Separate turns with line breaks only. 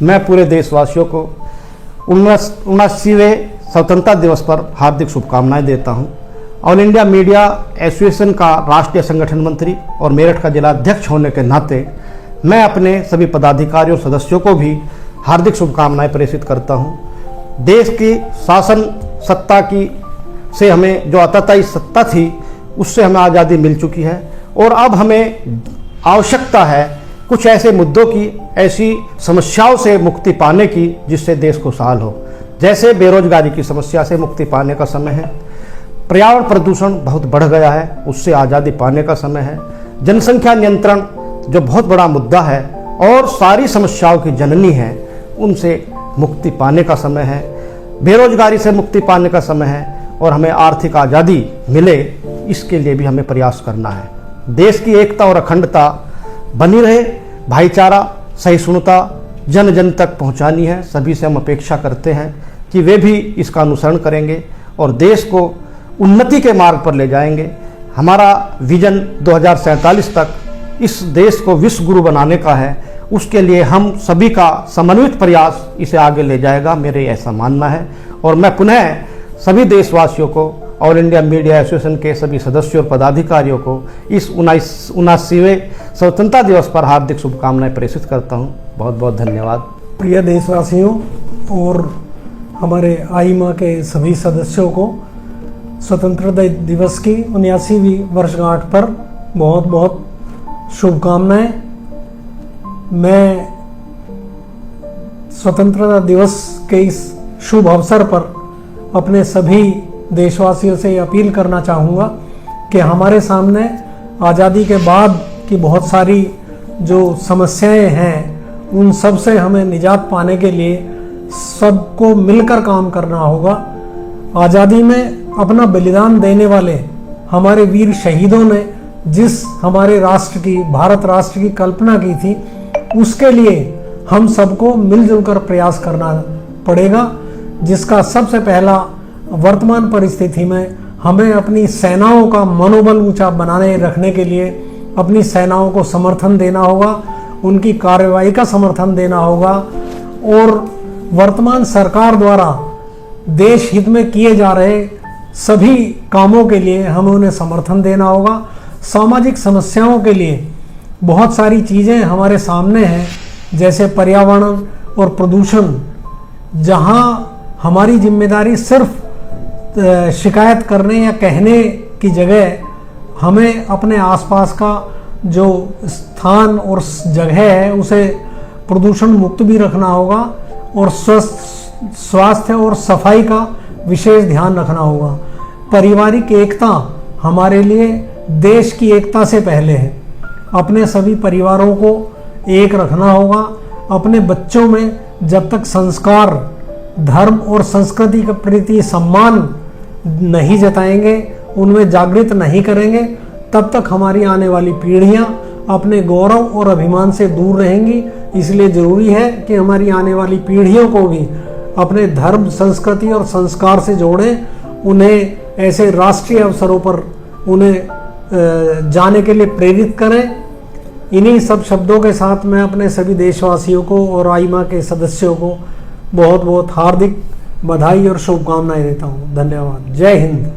मैं पूरे देशवासियों को 79वें स्वतंत्रता दिवस पर हार्दिक शुभकामनाएं देता हूं। ऑल इंडिया मीडिया एसोसिएशन का राष्ट्रीय संगठन मंत्री और मेरठ का जिला अध्यक्ष होने के नाते मैं अपने सभी पदाधिकारियों सदस्यों को भी हार्दिक शुभकामनाएं प्रेषित करता हूं। देश की शासन सत्ता की से हमें जो आताताई सत्ता थी उससे हमें आज़ादी मिल चुकी है और अब हमें आवश्यकता है कुछ ऐसे मुद्दों की, ऐसी समस्याओं से मुक्ति पाने की जिससे देश खुशहाल हो। जैसे बेरोजगारी की समस्या से मुक्ति पाने का समय है, पर्यावरण प्रदूषण बहुत बढ़ गया है उससे आज़ादी पाने का समय है, जनसंख्या नियंत्रण जो बहुत बड़ा मुद्दा है और सारी समस्याओं की जननी है उनसे मुक्ति पाने का समय है, बेरोजगारी से मुक्ति पाने का समय है और हमें आर्थिक आज़ादी मिले इसके लिए भी हमें प्रयास करना है। देश की एकता और अखंडता बनी रहे, भाईचारा सहिष्णुता जन जन तक पहुंचानी है। सभी से हम अपेक्षा करते हैं कि वे भी इसका अनुसरण करेंगे और देश को उन्नति के मार्ग पर ले जाएंगे। हमारा विजन 2047 तक इस देश को विश्व गुरु बनाने का है, उसके लिए हम सभी का समन्वित प्रयास इसे आगे ले जाएगा, मेरे ऐसा मानना है। और मैं पुनः सभी देशवासियों को, ऑल इंडिया मीडिया एसोसिएशन के सभी सदस्यों और पदाधिकारियों को इस 79वें स्वतंत्रता दिवस पर हार्दिक शुभकामनाएं प्रेषित करता हूं। बहुत बहुत धन्यवाद।
प्रिय देशवासियों और हमारे आईमा के सभी सदस्यों को स्वतंत्रता दिवस की 79वीं वर्षगांठ पर बहुत बहुत शुभकामनाएं। मैं स्वतंत्रता दिवस के इस शुभ अवसर पर अपने सभी देशवासियों से अपील करना चाहूँगा कि हमारे सामने आज़ादी के बाद की बहुत सारी जो समस्याएं हैं उन सब से हमें निजात पाने के लिए सबको मिलकर काम करना होगा। आज़ादी में अपना बलिदान देने वाले हमारे वीर शहीदों ने जिस हमारे राष्ट्र की, भारत राष्ट्र की कल्पना की थी उसके लिए हम सबको मिलजुल कर प्रयास करना पड़ेगा, जिसका सबसे पहला वर्तमान परिस्थिति में हमें अपनी सेनाओं का मनोबल ऊंचा बनाने रखने के लिए अपनी सेनाओं को समर्थन देना होगा, उनकी कार्रवाई का समर्थन देना होगा और वर्तमान सरकार द्वारा देश हित में किए जा रहे सभी कामों के लिए हमें उन्हें समर्थन देना होगा। सामाजिक समस्याओं के लिए बहुत सारी चीज़ें हमारे सामने हैं, जैसे पर्यावरण और प्रदूषण, जहां हमारी जिम्मेदारी सिर्फ शिकायत करने या कहने की जगह हमें अपने आसपास का जो स्थान और जगह है उसे प्रदूषण मुक्त भी रखना होगा और स्वास्थ्य और सफाई का विशेष ध्यान रखना होगा। पारिवारिक एकता हमारे लिए देश की एकता से पहले है। अपने सभी परिवारों को एक रखना होगा। अपने बच्चों में जब तक संस्कार, धर्म और संस्कृति के प्रति सम्मान नहीं जताएंगे, उनमें जागृत नहीं करेंगे, तब तक हमारी आने वाली पीढ़ियां अपने गौरव और अभिमान से दूर रहेंगी। इसलिए जरूरी है कि हमारी आने वाली पीढ़ियों को भी अपने धर्म, संस्कृति और संस्कार से जोड़ें, उन्हें ऐसे राष्ट्रीय अवसरों पर उन्हें जाने के लिए प्रेरित करें। इन्हीं सब शब्दों के साथ मैं अपने सभी देशवासियों को और आईमा के सदस्यों को बहुत बहुत हार्दिक बधाई और शुभकामनाएं देता हूं। धन्यवाद। जय हिंद।